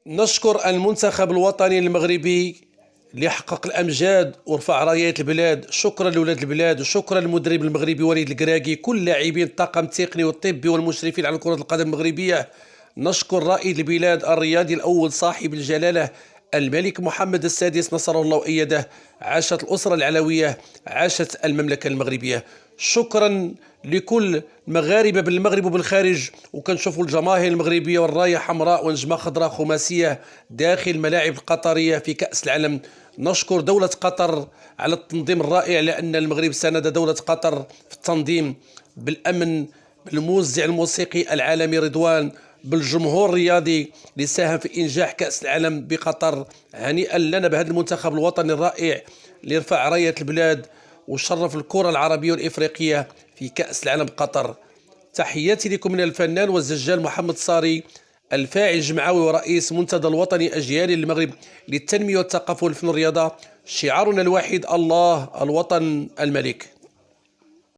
نشكر المنتخب الوطني المغربي اللي حقق الامجاد ورفع رايات البلاد. شكرا لولاد البلاد، وشكرا للمدرب المغربي وليد الكراكي، كل لاعبين الطاقم التقني والطبي والمشرفين على كرة القدم المغربية. نشكر رائد البلاد الرياضي الاول صاحب الجلالة الملك محمد السادس نصره الله وأيده. عاشت الأسرة العلوية، عاشت المملكة المغربية. شكرا لكل المغاربة بالمغرب وبالخارج، وكنشوفوا الجماهير المغربية والراية حمراء ونجمة خضراء خماسية داخل الملاعب القطرية في كأس العالم. نشكر دولة قطر على التنظيم الرائع، لأن المغرب ساند دولة قطر في التنظيم بالأمن، بالموزع الموسيقي العالمي رضوان، بالجمهور الرياضي اللي ساهم في إنجاح كأس العالم بقطر. هنيئا لنا بهذا المنتخب الوطني الرائع اللي رفع راية البلاد وشرف الكرة العربية والإفريقية في كأس العالم قطر. تحياتي لكم من الفنان والزجال محمد صاري، الفاعل الجمعوي ورئيس منتدى الوطني أجيال المغرب للتنمية والثقافة والفن والرياضة. شعارنا الواحد: الله، الوطن، الملك.